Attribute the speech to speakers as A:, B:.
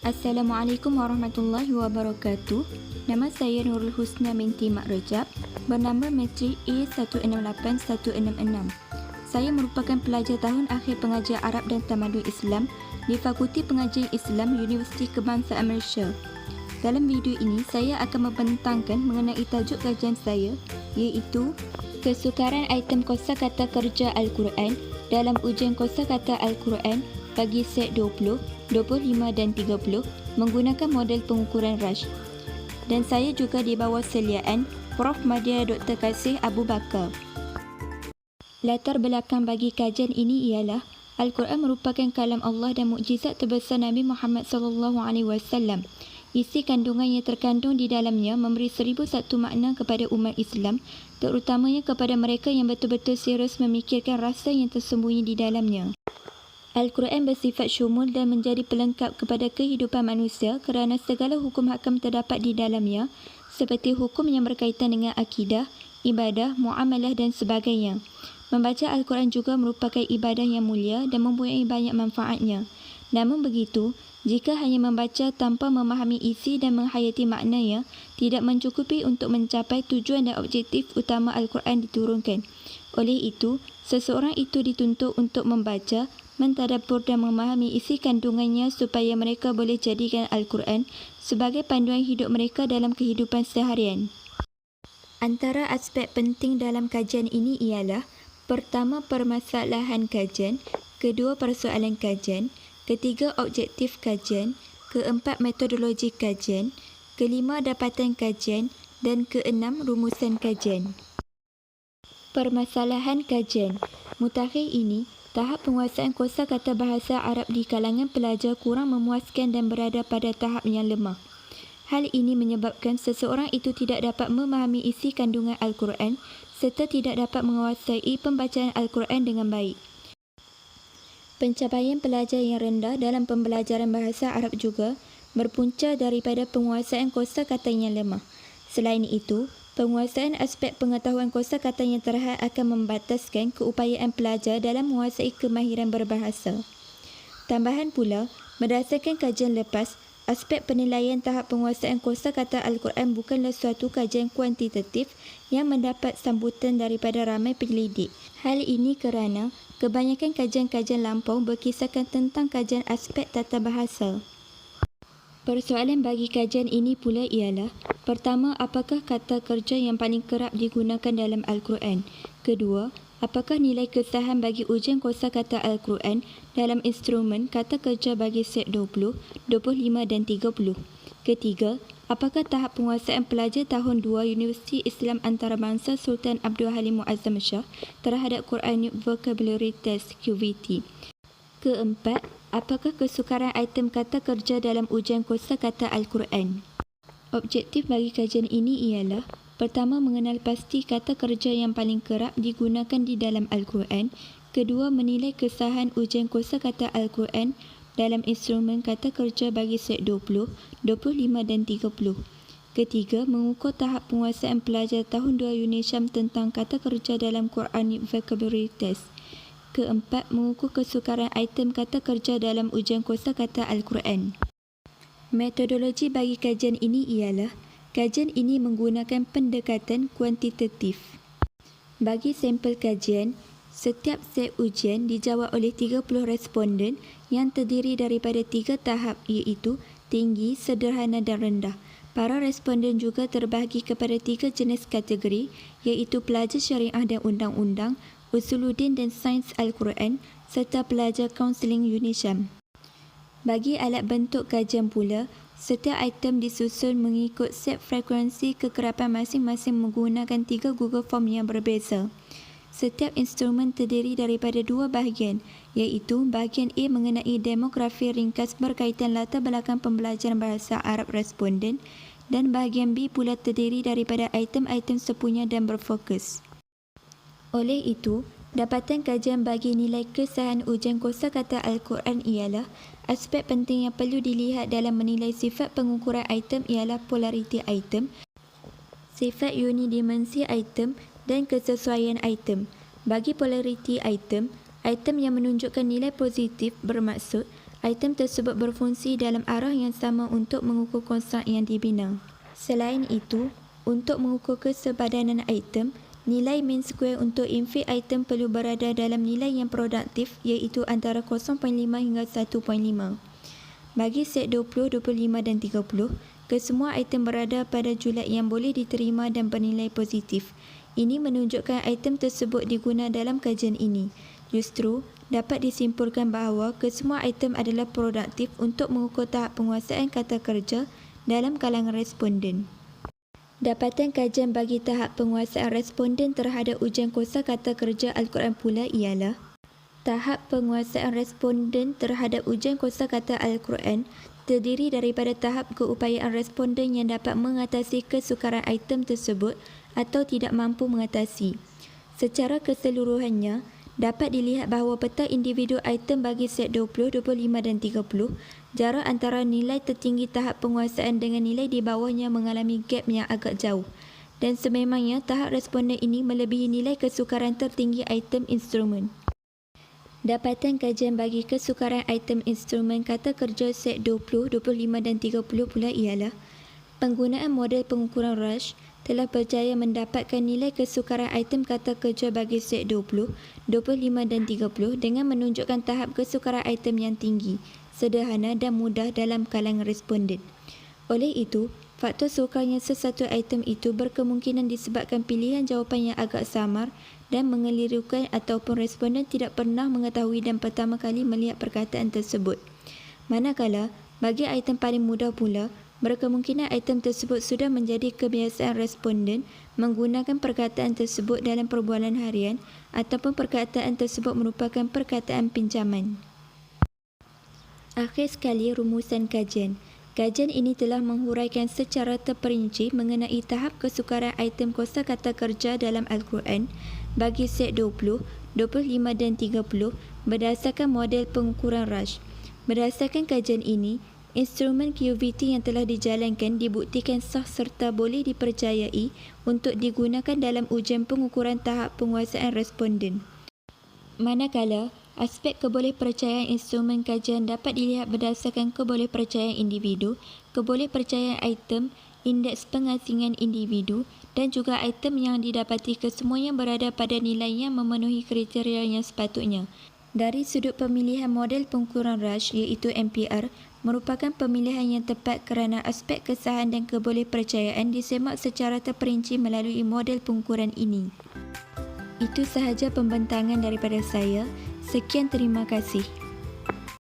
A: Assalamualaikum warahmatullahi wabarakatuh. Nama saya Nurul Husna binti Mak Rejab, bernambah matrik A168-166. Saya merupakan pelajar tahun akhir pengajian Arab dan Tamadun Islam di Fakulti Pengajian Islam Universiti Kebangsaan Malaysia. Dalam video ini, saya akan membentangkan mengenai tajuk kajian saya, iaitu kesukaran item kosakata kerja Al-Quran dalam ujian kosakata Al-Quran bagi set 20, 25 dan 30 menggunakan model pengukuran Rush. Dan saya juga di bawah seliaan Prof. Madya Dr. Kasih Abu Bakar. Latar belakang bagi kajian ini ialah Al-Quran merupakan kalam Allah dan mukjizat terbesar Nabi Muhammad SAW. Isi kandungan yang terkandung di dalamnya memberi 1001 makna kepada umat Islam, terutamanya kepada mereka yang betul-betul serius memikirkan rasa yang tersembunyi di dalamnya. Al-Quran bersifat syumul dan menjadi pelengkap kepada kehidupan manusia kerana segala hukum hakam terdapat di dalamnya, seperti hukum yang berkaitan dengan akidah, ibadah, muamalah dan sebagainya. Membaca Al-Quran juga merupakan ibadah yang mulia dan mempunyai banyak manfaatnya. Namun begitu, jika hanya membaca tanpa memahami isi dan menghayati maknanya, tidak mencukupi untuk mencapai tujuan dan objektif utama Al-Quran diturunkan. Oleh itu, seseorang itu dituntut untuk membaca, mentadabbur dan memahami isi kandungannya supaya mereka boleh jadikan Al-Quran sebagai panduan hidup mereka dalam kehidupan seharian. Antara aspek penting dalam kajian ini ialah: pertama, permasalahan kajian; kedua, persoalan kajian; ketiga, objektif kajian; keempat, metodologi kajian; kelima, dapatan kajian; dan keenam, rumusan kajian. Permasalahan kajian. Mutakhir ini, tahap penguasaan kosakata bahasa Arab di kalangan pelajar kurang memuaskan dan berada pada tahap yang lemah. Hal ini menyebabkan seseorang itu tidak dapat memahami isi kandungan Al-Quran serta tidak dapat menguasai pembacaan Al-Quran dengan baik. Pencapaian pelajar yang rendah dalam pembelajaran bahasa Arab juga berpunca daripada penguasaan kosakata yang lemah. Selain itu, penguasaan aspek pengetahuan kosakata yang terhad akan membataskan keupayaan pelajar dalam menguasai kemahiran berbahasa. Tambahan pula, berdasarkan kajian lepas, aspek penilaian tahap penguasaan kosakata Al-Quran bukanlah suatu kajian kuantitatif yang mendapat sambutan daripada ramai penyelidik. Hal ini kerana kebanyakan kajian-kajian lampau berkisarkan tentang kajian aspek tata bahasa. Persoalan bagi kajian ini pula ialah: pertama, apakah kata kerja yang paling kerap digunakan dalam Al-Quran? Kedua, apakah nilai kesahan bagi ujian kosakata Al-Quran dalam instrumen kata kerja bagi set 20, 25 dan 30? Ketiga, apakah tahap penguasaan pelajar tahun 2 Universiti Islam Antarabangsa Sultan Abdul Halim Muazzam Shah terhadap Quranic Vocabulary Test QVT? Keempat, apakah kesukaran item kata kerja dalam ujian kosakata Al-Quran? Objektif bagi kajian ini ialah: pertama, mengenal pasti kata kerja yang paling kerap digunakan di dalam Al-Quran; kedua, menilai kesahan ujian kosakata Al-Quran dalam instrumen kata kerja bagi set 20, 25 dan 30. Ketiga, mengukur tahap penguasaan pelajar tahun 2 UniSyam tentang kata kerja dalam Quranic Vocabulary Test. Keempat, mengukur kesukaran item kata kerja dalam ujian kosakata Al-Quran. Metodologi bagi kajian ini ialah: kajian ini menggunakan pendekatan kuantitatif. Bagi sampel kajian, setiap set ujian dijawab oleh 30 responden yang terdiri daripada 3 tahap, iaitu tinggi, sederhana dan rendah. Para responden juga terbahagi kepada 3 jenis kategori, iaitu pelajar syariah dan undang-undang, Usuluddin dan Sains Al-Quran, serta pelajar kaunseling UniSyam. Bagi alat bentuk kajian pula, setiap item disusun mengikut set frekuensi kekerapan masing-masing menggunakan 3 Google Form yang berbeza. Setiap instrumen terdiri daripada 2 bahagian, iaitu bahagian A mengenai demografi ringkas berkaitan latar belakang pembelajaran bahasa Arab responden, dan bahagian B pula terdiri daripada item-item sepunya dan berfokus. Oleh itu, dapatan kajian bagi nilai kesahan ujian kosakata Al-Quran ialah: aspek penting yang perlu dilihat dalam menilai sifat pengukuran item ialah polariti item, sifat unidimensi item dan kesesuaian item. Bagi polariti item, item yang menunjukkan nilai positif bermaksud Item tersebut berfungsi dalam arah yang sama untuk mengukur konstrak yang dibina. Selain itu, untuk mengukur kesepadanan item, nilai mean square untuk infit item perlu berada dalam nilai yang produktif iaitu antara 0.5 hingga 1.5. Bagi set 20, 25 dan 30, kesemua item berada pada julat yang boleh diterima dan bernilai positif. Ini menunjukkan item tersebut diguna dalam kajian ini. Justru, dapat disimpulkan bahawa kesemua item adalah produktif untuk mengukur tahap penguasaan kata kerja dalam kalangan responden. Dapatan kajian bagi tahap penguasaan responden terhadap ujian kosakata kerja Al-Quran pula ialah tahap penguasaan responden terhadap ujian kosakata Al-Quran terdiri daripada tahap keupayaan responden yang dapat mengatasi kesukaran item tersebut atau tidak mampu mengatasi. Secara keseluruhannya, dapat dilihat bahawa peta individu item bagi set 20, 25 dan 30, jarak antara nilai tertinggi tahap penguasaan dengan nilai di bawahnya mengalami gap yang agak jauh. Dan sememangnya tahap responden ini melebihi nilai kesukaran tertinggi item instrumen. Dapatan kajian bagi kesukaran item instrumen kata kerja set 20, 25 dan 30 pula ialah penggunaan model pengukuran Rush telah berjaya mendapatkan nilai kesukaran item kata kerja bagi set 20, 25 dan 30 dengan menunjukkan tahap kesukaran item yang tinggi, sederhana dan mudah dalam kalangan responden. Oleh itu, faktor sukarnya sesuatu item itu berkemungkinan disebabkan pilihan jawapan yang agak samar dan mengelirukan ataupun responden tidak pernah mengetahui dan pertama kali melihat perkataan tersebut. Manakala, bagi item paling mudah pula, berkemungkinan item tersebut sudah menjadi kebiasaan responden menggunakan perkataan tersebut dalam perbualan harian ataupun perkataan tersebut merupakan perkataan pinjaman. Akhir sekali, rumusan kajian. Kajian ini telah menghuraikan secara terperinci mengenai tahap kesukaran item kosakata kerja dalam Al-Quran bagi set 20, 25 dan 30 berdasarkan model pengukuran Rush. Berdasarkan kajian ini, instrumen QVT yang telah dijalankan dibuktikan sah serta boleh dipercayai untuk digunakan dalam ujian pengukuran tahap penguasaan responden. Manakala, aspek kebolehpercayaan instrumen kajian dapat dilihat berdasarkan kebolehpercayaan individu, kebolehpercayaan item, indeks pengasingan individu dan juga item yang didapati kesemuanya berada pada nilai yang memenuhi kriteria yang sepatutnya. Dari sudut pemilihan model pengukuran Rush iaitu MPR, merupakan pemilihan yang tepat kerana aspek kesahan dan kebolehpercayaan disemak secara terperinci melalui model pengukuran ini. Itu sahaja pembentangan daripada saya. Sekian, terima kasih.